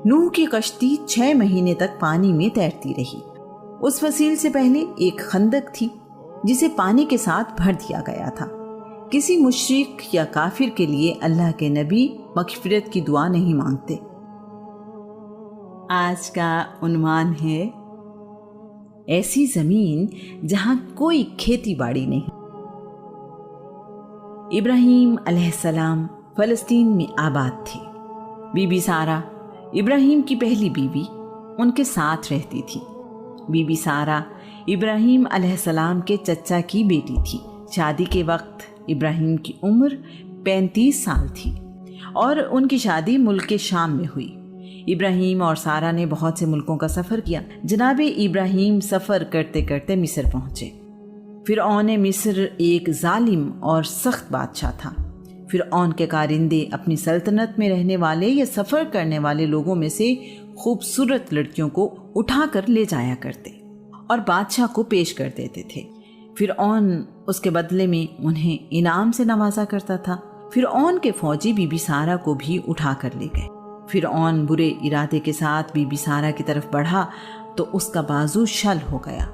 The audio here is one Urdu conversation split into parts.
نوح کی کشتی 6 مہینے تک پانی میں تیرتی رہی۔ اس فصیل سے پہلے ایک خندق تھی جسے پانی کے ساتھ بھر دیا گیا تھا۔ کسی مشرک یا کافر کے لیے اللہ کے نبی مغفرت کی دعا نہیں مانگتے۔ آج کا عنوان ہے ایسی زمین جہاں کوئی کھیتی باڑی نہیں۔ ابراہیم علیہ السلام فلسطین میں آباد تھے۔ بی بی سارہ ابراہیم کی پہلی بیوی ان کے ساتھ رہتی تھی۔ بی بی سارہ ابراہیم علیہ السلام کے چچا کی بیٹی تھی۔ شادی کے وقت ابراہیم کی عمر 35 سال تھی اور ان کی شادی ملک شام میں ہوئی۔ ابراہیم اور سارہ نے بہت سے ملکوں کا سفر کیا۔ جناب ابراہیم سفر کرتے کرتے مصر پہنچے۔ فرعون مصر ایک ظالم اور سخت بادشاہ تھا۔ فرعون کے کارندے اپنی سلطنت میں رہنے والے یا سفر کرنے والے لوگوں میں سے خوبصورت لڑکیوں کو اٹھا کر لے جایا کرتے اور بادشاہ کو پیش کر دیتے تھے۔ فرعون اس کے بدلے میں انہیں انعام سے نوازا کرتا تھا۔ فرعون کے فوجی بی بی سارہ کو بھی اٹھا کر لے گئے۔ فرعون برے ارادے کے ساتھ بی بی سارہ کی طرف بڑھا تو اس کا بازو شل ہو گیا۔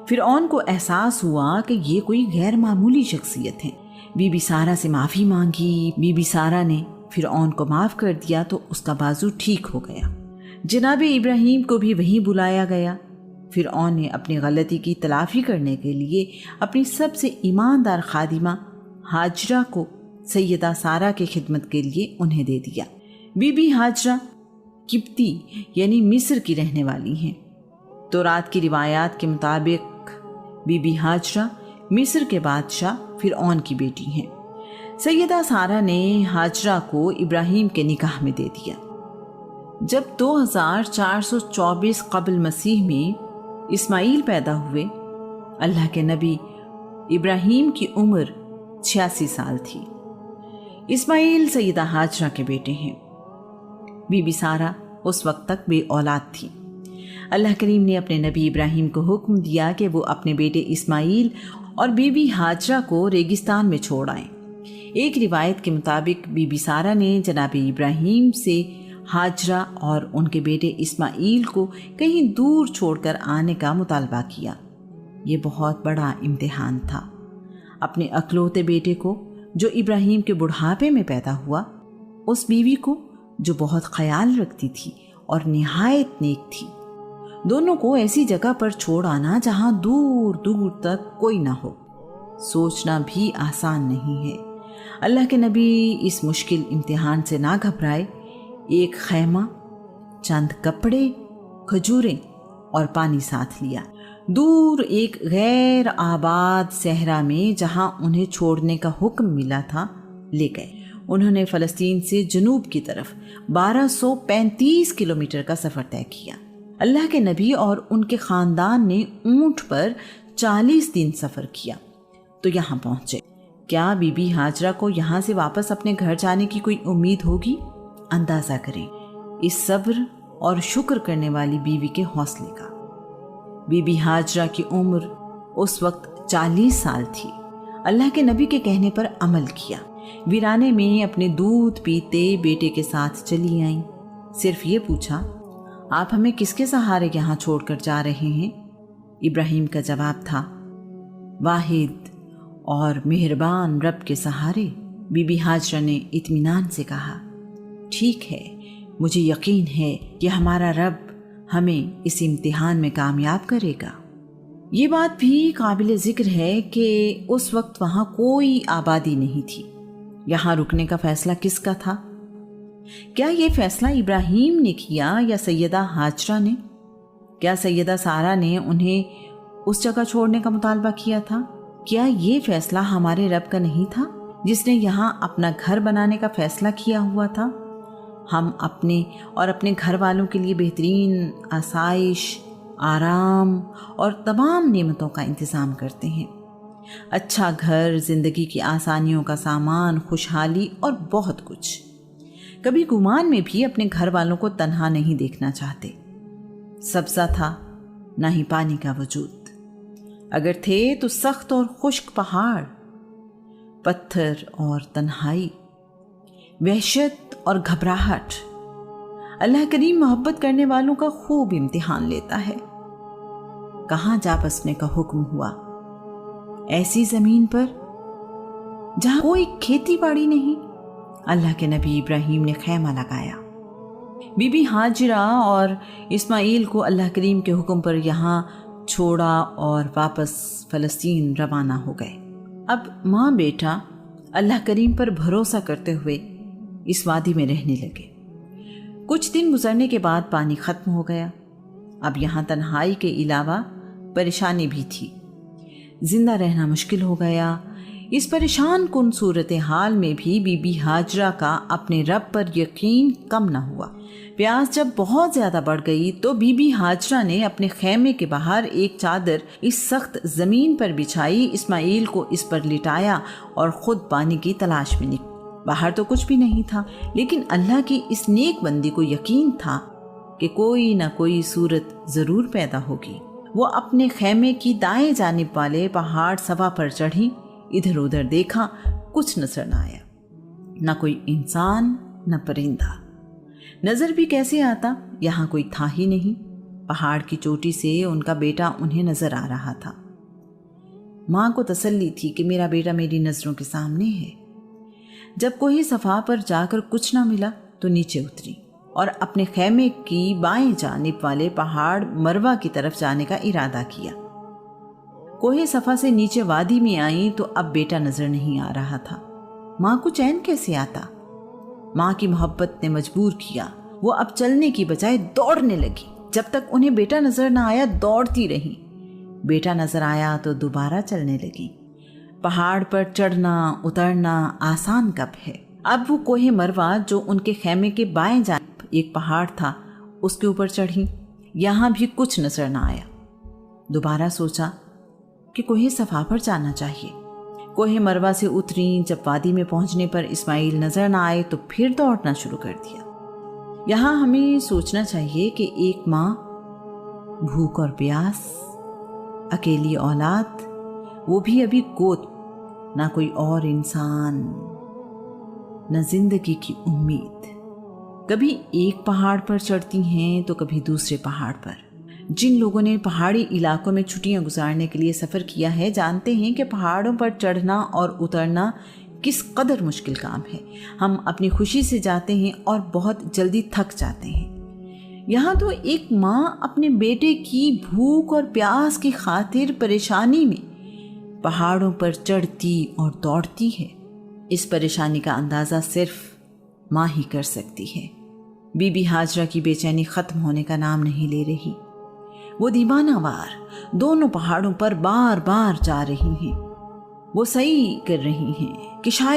فرعون کو احساس ہوا کہ یہ کوئی غیر معمولی شخصیت ہے۔ بی بی سارہ سے معافی مانگی۔ بی بی سارہ نے فرعون کو معاف کر دیا تو اس کا بازو ٹھیک ہو گیا۔ جناب ابراہیم کو بھی وہیں بلایا گیا۔ فرعون نے اپنی غلطی کی تلافی کرنے کے لیے اپنی سب سے ایماندار خادمہ ہاجرہ کو سیدہ سارہ کی خدمت کے لیے انہیں دے دیا۔ بی بی ہاجرہ قبطی یعنی مصر کی رہنے والی ہیں۔ تورات کی روایات کے مطابق بی بی ہاجرہ مصر کے بادشاہ فرعون کی بیٹی ہیں۔ سیدہ سارہ نے ہاجرہ کو ابراہیم کے نکاح میں دے دیا۔ جب 2424 قبل مسیح میں اسماعیل پیدا ہوئے، اللہ کے نبی ابراہیم کی عمر 86 سال تھی۔ اسماعیل سیدہ ہاجرہ کے بیٹے ہیں۔ بی بی سارہ اس وقت تک بے اولاد تھی۔ اللہ کریم نے اپنے نبی ابراہیم کو حکم دیا کہ وہ اپنے بیٹے اسماعیل اور بی بی ہاجرہ کو ریگستان میں چھوڑ آئیں۔ ایک روایت کے مطابق بی بی سارہ نے جناب ابراہیم سے ہاجرہ اور ان کے بیٹے اسماعیل کو کہیں دور چھوڑ کر آنے کا مطالبہ کیا۔ یہ بہت بڑا امتحان تھا۔ اپنے اکلوتے بیٹے کو جو ابراہیم کے بڑھاپے میں پیدا ہوا، اس بیوی کو جو بہت خیال رکھتی تھی اور نہایت نیک تھی، دونوں کو ایسی جگہ پر چھوڑ آنا جہاں دور دور تک کوئی نہ ہو، سوچنا بھی آسان نہیں ہے۔ اللہ کے نبی اس مشکل امتحان سے نہ گھبرائے۔ ایک خیمہ، چند کپڑے، کھجوریں اور پانی ساتھ لیا۔ دور ایک غیر آباد صحرا میں جہاں انہیں چھوڑنے کا حکم ملا تھا لے گئے۔ انہوں نے فلسطین سے جنوب کی طرف 1235 کلومیٹر کا سفر طے کیا۔ اللہ کے نبی اور ان کے خاندان نے اونٹ پر 40 دن سفر کیا تو یہاں پہنچے۔ کیا بی بی ہاجرہ کو یہاں سے واپس اپنے گھر جانے کی کوئی امید ہوگی؟ اندازہ کریں اس صبر اور شکر کرنے والی بیوی کے حوصلے کا۔ بی بی ہاجرہ کی عمر اس وقت 40 سال تھی۔ اللہ کے نبی کے کہنے پر عمل کیا۔ ویرانے میں اپنے دودھ پیتے بیٹے کے ساتھ چلی آئیں۔ صرف یہ پوچھا، آپ ہمیں کس کے سہارے یہاں چھوڑ کر جا رہے ہیں؟ ابراہیم کا جواب تھا، واحد اور مہربان رب کے سہارے۔ بی بی ہاجرہ نے اطمینان سے کہا، ٹھیک ہے، مجھے یقین ہے کہ ہمارا رب ہمیں اس امتحان میں کامیاب کرے گا۔ یہ بات بھی قابل ذکر ہے کہ اس وقت وہاں کوئی آبادی نہیں تھی۔ یہاں رکنے کا فیصلہ کس کا تھا؟ کیا یہ فیصلہ ابراہیم نے کیا یا سیدہ ہاجرہ نے؟ کیا سیدہ سارہ نے انہیں اس جگہ چھوڑنے کا مطالبہ کیا تھا؟ کیا یہ فیصلہ ہمارے رب کا نہیں تھا جس نے یہاں اپنا گھر بنانے کا فیصلہ کیا ہوا تھا؟ ہم اپنے اور اپنے گھر والوں کے لیے بہترین آسائش، آرام اور تمام نعمتوں کا انتظام کرتے ہیں۔ اچھا گھر، زندگی کی آسانیوں کا سامان، خوشحالی اور بہت کچھ۔ کبھی گمان میں بھی اپنے گھر والوں کو تنہا نہیں دیکھنا چاہتے۔ سبزہ تھا، نہ ہی پانی کا وجود، اگر تھے تو سخت اور خشک پہاڑ، پتھر اور تنہائی، وحشت اور گھبراہٹ۔ اللہ کریم محبت کرنے والوں کا خوب امتحان لیتا ہے۔ کہاں جا بسنے کا حکم ہوا؟ ایسی زمین پر جہاں کوئی کھیتی باڑی نہیں۔ اللہ کے نبی ابراہیم نے خیمہ لگایا۔ بی بی ہاجرہ اور اسماعیل کو اللہ کریم کے حکم پر یہاں چھوڑا اور واپس فلسطین روانہ ہو گئے۔ اب ماں بیٹا اللہ کریم پر بھروسہ کرتے ہوئے اس وادی میں رہنے لگے۔ کچھ دن گزرنے کے بعد پانی ختم ہو گیا۔ اب یہاں تنہائی کے علاوہ پریشانی بھی تھی۔ زندہ رہنا مشکل ہو گیا۔ اس پریشان کن صورتحال میں بھی بی بی ہاجرہ کا اپنے رب پر یقین کم نہ ہوا۔ پیاس جب بہت زیادہ بڑھ گئی تو بی بی ہاجرہ نے اپنے خیمے کے باہر ایک چادر اس سخت زمین پر بچھائی، اسماعیل کو اس پر لٹایا اور خود پانی کی تلاش میں نکلی۔ باہر تو کچھ بھی نہیں تھا، لیکن اللہ کی اس نیک بندی کو یقین تھا کہ کوئی نہ کوئی صورت ضرور پیدا ہوگی۔ وہ اپنے خیمے کی دائیں جانب والے پہاڑ صفا پر چڑھی، ادھر ادھر دیکھا، کچھ نظر نہ آیا، نہ کوئی انسان نہ پرندہ۔ نظر بھی کیسے آتا، یہاں کوئی تھا ہی نہیں۔ پہاڑ کی چوٹی سے ان کا بیٹا انہیں نظر آ رہا تھا۔ ماں کو تسلی تھی کہ میرا بیٹا میری نظروں کے سامنے ہے۔ جب کوئی صفا پر جا کر کچھ نہ ملا تو نیچے اتری اور اپنے خیمے کی بائیں جانب والے پہاڑ مروہ کی طرف جانے کا ارادہ کیا۔ کوہ صفا سے نیچے وادی میں آئیں تو اب بیٹا نظر نہیں آ رہا تھا۔ ماں کو چین کیسے آتا؟ ماں کی محبت نے مجبور کیا۔ وہ اب چلنے کی بجائے دوڑنے لگی۔ جب تک انہیں بیٹا نظر نہ آیا دوڑتی رہی۔ بیٹا نظر آیا تو دوبارہ چلنے لگی۔ پہاڑ پر چڑھنا اترنا آسان کب ہے؟ اب وہ کوہ مروہ جو ان کے خیمے کے بائیں جانب ایک پہاڑ تھا اس کے اوپر چڑھی۔ یہاں بھی کچھ نظر نہ آیا۔ دوبارہ سوچا کہ کوہ صفا پر جانا چاہیے۔ کوہ مروہ سے اتریں۔ جب وادی میں پہنچنے پر اسماعیل نظر نہ آئے تو پھر دوڑنا شروع کر دیا۔ یہاں ہمیں سوچنا چاہیے کہ ایک ماں، بھوک اور پیاس، اکیلی اولاد، وہ بھی ابھی گود، نہ کوئی اور انسان، نہ زندگی کی امید۔ کبھی ایک پہاڑ پر چڑھتی ہیں تو کبھی دوسرے پہاڑ پر۔ جن لوگوں نے پہاڑی علاقوں میں چھٹیاں گزارنے کے لیے سفر کیا ہے جانتے ہیں کہ پہاڑوں پر چڑھنا اور اترنا کس قدر مشکل کام ہے۔ ہم اپنی خوشی سے جاتے ہیں اور بہت جلدی تھک جاتے ہیں۔ یہاں تو ایک ماں اپنے بیٹے کی بھوک اور پیاس کی خاطر پریشانی میں پہاڑوں پر چڑھتی اور دوڑتی ہے۔ اس پریشانی کا اندازہ صرف ماں ہی کر سکتی ہے۔ بی بی ہاجرہ کی بے چینی ختم ہونے کا نام نہیں لے رہی۔ وہ دیوانہ وار دونوں پہاڑوں پر بار بار جا رہی ہیں۔ وہ سعی کر رہی ہیں کہ شاید